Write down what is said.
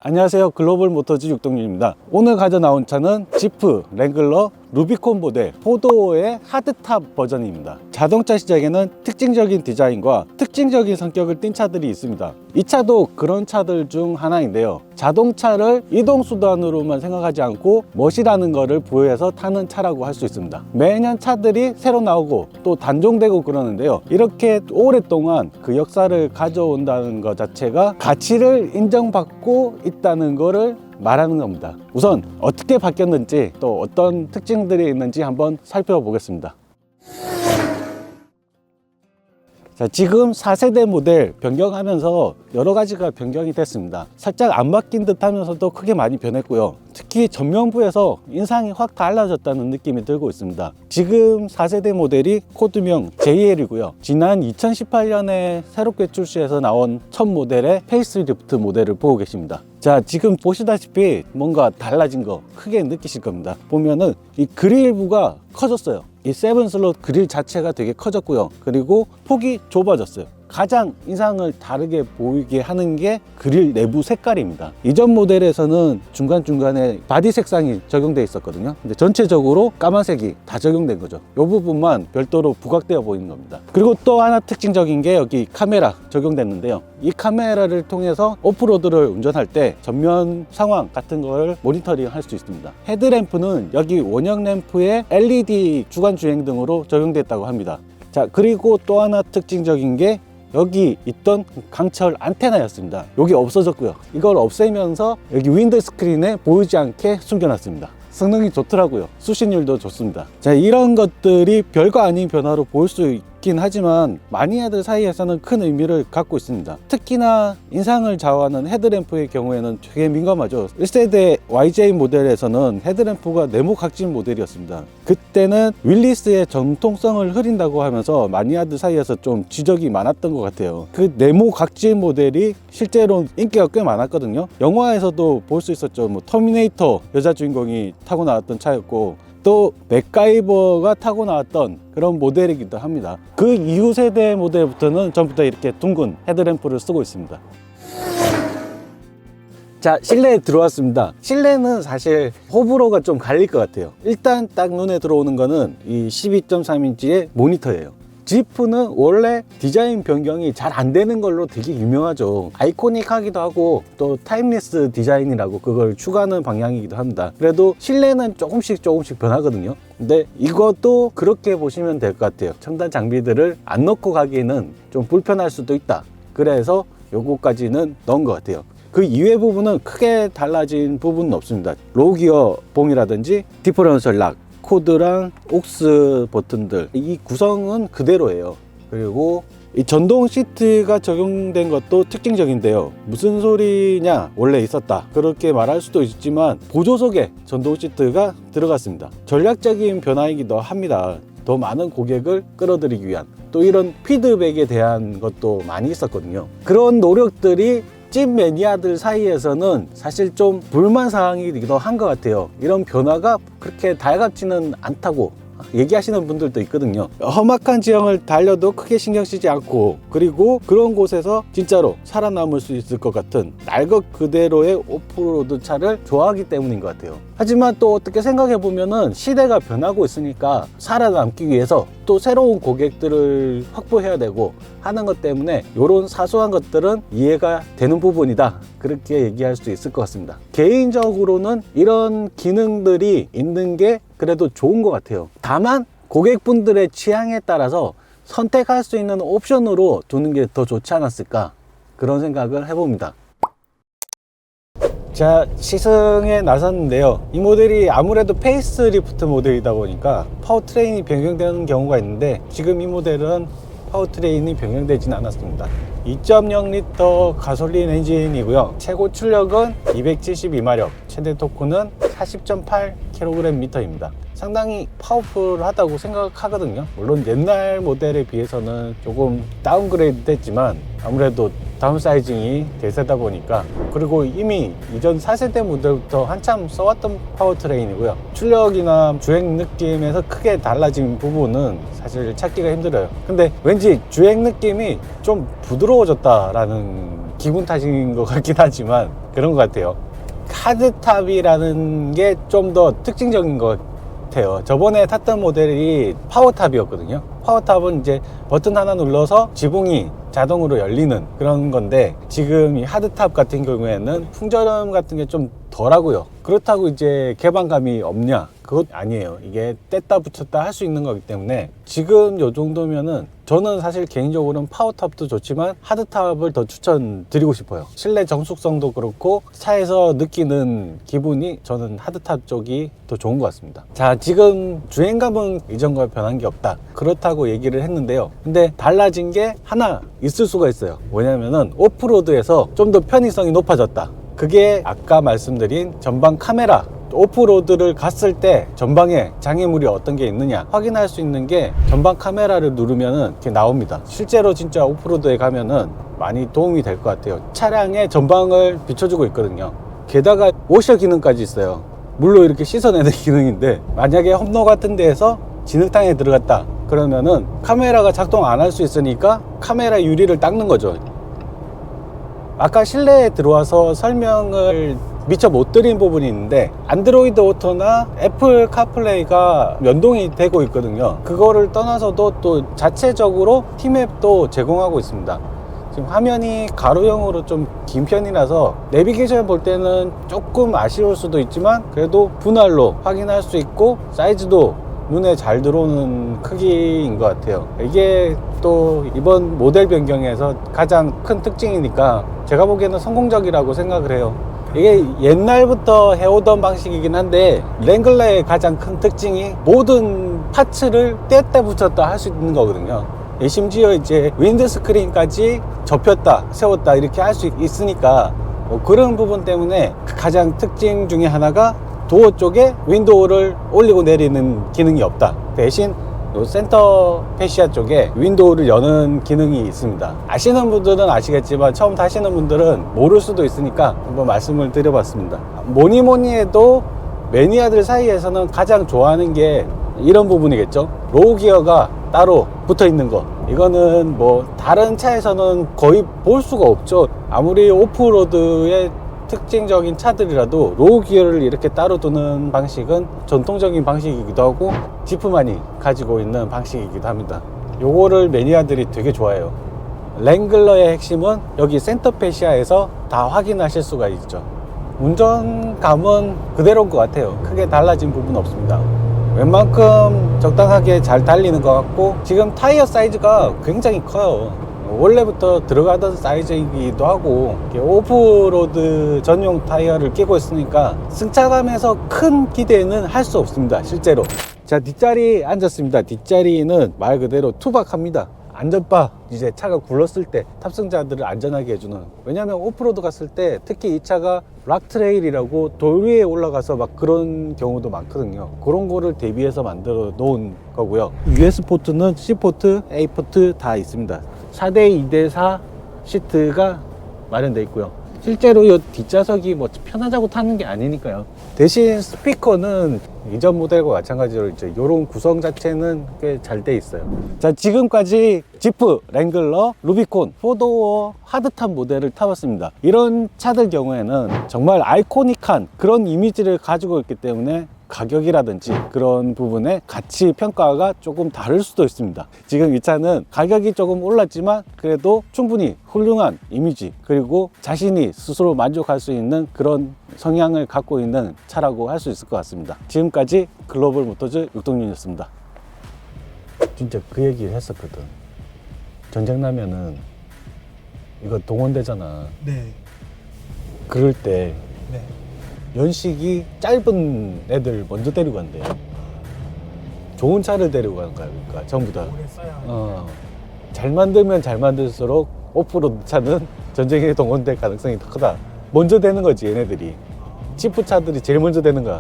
안녕하세요, 글로벌 모터즈 육동윤입니다. 오늘 가져 나온 차는 지프 랭글러 루비콘 모델 4도어의 하드탑 버전입니다. 자동차 시장에는 특징적인 디자인과 특징적인 성격을 띈 차들이 있습니다. 이 차도 그런 차들 중 하나인데요, 자동차를 이동수단으로만 생각하지 않고 멋이라는 것을 부여해서 타는 차라고 할 수 있습니다. 매년 차들이 새로 나오고 또 단종되고 그러는데요, 이렇게 오랫동안 그 역사를 가져온다는 것 자체가 가치를 인정받고 있다는 것을 말하는 겁니다. 우선 어떻게 바뀌었는지 또 어떤 특징들이 있는지 한번 살펴보겠습니다. 자, 지금 4세대 모델 변경하면서 여러 가지가 변경이 됐습니다. 살짝 안 바뀐 듯 하면서도 크게 많이 변했고요. 특히 전면부에서 인상이 확 달라졌다는 느낌이 들고 있습니다. 지금 4세대 모델이 코드명 JL이고요. 지난 2018년에 새롭게 출시해서 나온 첫 모델의 페이스리프트 모델을 보고 계십니다. 자, 지금 보시다시피 뭔가 달라진 거 크게 느끼실 겁니다. 보면은 이 그릴부가 커졌어요. 이 7슬롯 그릴 자체가 되게 커졌고요. 그리고 폭이 좁아졌어요. 가장 인상을 다르게 보이게 하는 게 그릴 내부 색깔입니다. 이전 모델에서는 중간중간에 바디 색상이 적용되어 있었거든요. 근데 전체적으로 까만색이 다 적용된 거죠. 이 부분만 별도로 부각되어 보이는 겁니다. 그리고 또 하나 특징적인 게 여기 카메라 적용됐는데요, 이 카메라를 통해서 오프로드를 운전할 때 전면 상황 같은 걸 모니터링 할 수 있습니다. 헤드램프는 여기 원형 램프에 LED 주간 주행등으로 적용됐다고 합니다. 자, 그리고 또 하나 특징적인 게 여기 있던 강철 안테나였습니다. 여기 없어졌고요. 이걸 없애면서 여기 윈드 스크린에 보이지 않게 숨겨놨습니다. 성능이 좋더라고요. 수신율도 좋습니다. 자, 이런 것들이 별거 아닌 변화로 보일 수 있긴 하지만 마니아들 사이에서는 큰 의미를 갖고 있습니다. 특히나 인상을 좌우하는 헤드램프의 경우에는 되게 민감하죠. 1세대 YJ 모델에서는 헤드램프가 네모 각진 모델이었습니다. 그때는 윌리스의 정통성을 흐린다고 하면서 마니아들 사이에서 좀 지적이 많았던 것 같아요. 그 네모 각진 모델이 실제로 인기가 꽤 많았거든요. 영화에서도 볼 수 있었죠. 뭐 터미네이터 여자 주인공이 타고 나왔던 차였고, 또 맥가이버가 타고 나왔던 그런 모델이기도 합니다. 그 이후 세대 모델부터는 전부 다 이렇게 둥근 헤드램프를 쓰고 있습니다. 자, 실내에 들어왔습니다. 실내는 사실 호불호가 좀 갈릴 것 같아요. 일단 딱 눈에 들어오는 거는 이 12.3인치의 모니터예요. 지프는 원래 디자인 변경이 잘 안 되는 걸로 되게 유명하죠. 아이코닉하기도 하고 또 타임리스 디자인이라고 그걸 추구하는 방향이기도 합니다. 그래도 실내는 조금씩 변하거든요. 근데 이것도 그렇게 보시면 될 것 같아요. 첨단 장비들을 안 넣고 가기에는 좀 불편할 수도 있다. 그래서 요거까지는 넣은 것 같아요. 그 이외 부분은 크게 달라진 부분은 없습니다. 로기어 봉이라든지 디퍼런셜 락, 코드랑 옥스 버튼들, 이 구성은 그대로예요. 그리고 이 전동 시트가 적용된 것도 특징적인데요, 무슨 소리냐, 원래 있었다 그렇게 말할 수도 있지만 보조석에 전동 시트가 들어갔습니다. 전략적인 변화이기도 합니다. 더 많은 고객을 끌어들이기 위한, 또 이런 피드백에 대한 것도 많이 있었거든요. 그런 노력들이 찐 매니아들 사이에서는 사실 좀 불만사항이기도 한 것 같아요. 이런 변화가 그렇게 달갑지는 않다고 얘기하시는 분들도 있거든요. 험악한 지형을 달려도 크게 신경 쓰지 않고, 그리고 그런 곳에서 진짜로 살아남을 수 있을 것 같은 날 것 그대로의 오프로드 차를 좋아하기 때문인 것 같아요. 하지만 또 어떻게 생각해 보면은 시대가 변하고 있으니까 살아남기 위해서 또 새로운 고객들을 확보해야 되고 하는 것 때문에 이런 사소한 것들은 이해가 되는 부분이다, 그렇게 얘기할 수 있을 것 같습니다. 개인적으로는 이런 기능들이 있는 게 그래도 좋은 것 같아요. 다만 고객분들의 취향에 따라서 선택할 수 있는 옵션으로 두는 게 더 좋지 않았을까, 그런 생각을 해봅니다. 자, 시승에 나섰는데요, 이 모델이 아무래도 페이스리프트 모델이다 보니까 파워트레인이 변경되는 경우가 있는데, 지금 이 모델은 파워트레인이 변경되지는 않았습니다. 2.0L 가솔린 엔진이고요. 최고 출력은 272마력, 최대 토크는 40.8kgm입니다. 상당히 파워풀하다고 생각하거든요. 물론 옛날 모델에 비해서는 조금 다운그레이드 됐지만 아무래도 다운사이징이 대세다 보니까, 그리고 이미 이전 4세대 모델부터 한참 써왔던 파워트레인이고요. 출력이나 주행 느낌에서 크게 달라진 부분은 사실 찾기가 힘들어요. 근데 왠지 주행 느낌이 좀 부드러워졌다라는 기분 탓인 것 같긴 하지만, 그런 것 같아요. 하드탑이라는 게 좀 더 특징적인 것 같아요. 저번에 탔던 모델이 파워탑이었거든요. 파워탑은 이제 버튼 하나 눌러서 지붕이 자동으로 열리는 그런 건데, 지금 이 하드탑 같은 경우에는 풍절음 같은 게 좀 덜하고요. 그렇다고 이제 개방감이 없냐? 그것 아니에요. 이게 뗐다 붙였다 할 수 있는 거기 때문에 지금 요 정도면은, 저는 사실 개인적으로는 파워탑도 좋지만 하드탑을 더 추천드리고 싶어요. 실내 정숙성도 그렇고 차에서 느끼는 기분이 저는 하드탑 쪽이 더 좋은 것 같습니다. 자, 지금 주행감은 이전과 변한 게 없다, 그렇다고 얘기를 했는데요. 근데 달라진 게 하나 있을 수가 있어요. 뭐냐면은 오프로드에서 좀 더 편의성이 높아졌다. 그게 아까 말씀드린 전방 카메라. 오프로드를 갔을 때 전방에 장애물이 어떤 게 있느냐 확인할 수 있는 게 전방 카메라를 누르면은 이렇게 나옵니다. 실제로 진짜 오프로드에 가면은 많이 도움이 될 것 같아요. 차량의 전방을 비춰주고 있거든요. 게다가 워셔 기능까지 있어요. 물로 이렇게 씻어내는 기능인데, 만약에 험로 같은 데에서 진흙탕에 들어갔다 그러면은 카메라가 작동 안 할 수 있으니까 카메라 유리를 닦는 거죠. 아까 실내에 들어와서 설명을 미처 못 드린 부분이 있는데, 안드로이드 오토나 애플 카플레이가 연동이 되고 있거든요. 그거를 떠나서도 또 자체적으로 티맵도 제공하고 있습니다. 지금 화면이 가로형으로 좀 긴 편이라서 내비게이션 볼 때는 조금 아쉬울 수도 있지만, 그래도 분할로 확인할 수 있고 사이즈도 눈에 잘 들어오는 크기인 것 같아요. 이게 또 이번 모델 변경에서 가장 큰 특징이니까 제가 보기에는 성공적이라고 생각을 해요. 이게 옛날부터 해오던 방식이긴 한데, 랭글러의 가장 큰 특징이 모든 파츠를 뗐다 붙였다 할 수 있는 거거든요. 심지어 이제 윈드스크린까지 접혔다 세웠다 이렇게 할 수 있으니까, 그런 부분 때문에 가장 특징 중에 하나가 도어 쪽에 윈도우를 올리고 내리는 기능이 없다. 대신 센터 패시아 쪽에 윈도우를 여는 기능이 있습니다. 아시는 분들은 아시겠지만 처음 타시는 분들은 모를 수도 있으니까 한번 말씀을 드려봤습니다. 뭐니 해도 매니아들 사이에서는 가장 좋아하는 게 이런 부분이겠죠. 로우 기어가 따로 붙어 있는 거. 이거는 뭐 다른 차에서는 거의 볼 수가 없죠. 아무리 오프로드의 특징적인 차들이라도 로우 기어를 이렇게 따로 두는 방식은 전통적인 방식이기도 하고 지프만이 가지고 있는 방식이기도 합니다. 요거를 매니아들이 되게 좋아해요. 랭글러의 핵심은 여기 센터 패시아에서 다 확인하실 수가 있죠. 운전감은 그대로인 것 같아요. 크게 달라진 부분은 없습니다. 웬만큼 적당하게 잘 달리는 것 같고, 지금 타이어 사이즈가 굉장히 커요. 원래부터 들어가던 사이즈이기도 하고, 오프로드 전용 타이어를 끼고 있으니까 승차감에서 큰 기대는 할 수 없습니다, 실제로. 자, 뒷자리 앉았습니다. 뒷자리는 말 그대로 투박합니다. 안전바, 이제 차가 굴렀을 때 탑승자들을 안전하게 해주는. 왜냐면 오프로드 갔을 때 특히 이 차가 락트레일이라고 돌 위에 올라가서 막 그런 경우도 많거든요. 그런 거를 대비해서 만들어 놓은 거고요. US 포트는 C 포트, A 포트 다 있습니다. 4대 2대4 시트가 마련되어 있고요. 실제로 이 뒷좌석이 뭐 편하자고 타는 게 아니니까요. 대신 스피커는 이전 모델과 마찬가지로 이제 이런 구성 자체는 꽤 잘 돼 있어요. 자, 지금까지 지프, 랭글러, 루비콘, 4도어 하드탑 모델을 타봤습니다. 이런 차들 경우에는 정말 아이코닉한 그런 이미지를 가지고 있기 때문에 가격이라든지 그런 부분에 가치 평가가 조금 다를 수도 있습니다. 지금 이 차는 가격이 조금 올랐지만 그래도 충분히 훌륭한 이미지, 그리고 자신이 스스로 만족할 수 있는 그런 성향을 갖고 있는 차라고 할 수 있을 것 같습니다. 지금까지 글로벌 모터즈 육동윤이었습니다. 진짜 그 얘기를 했었거든. 전쟁 나면은 이거 동원되잖아. 네. 그럴 때 네. 연식이 짧은 애들 먼저 데리고 간대요. 좋은 차를 데리고 가는 거야, 그러니까 전부 다. 오래 써야 하니까. 잘 만들면 잘 만들수록 오프로드 차는 전쟁에 동원될 가능성이 더 크다. 먼저 되는 거지, 얘네들이. 지프 차들이 제일 먼저 되는 거야.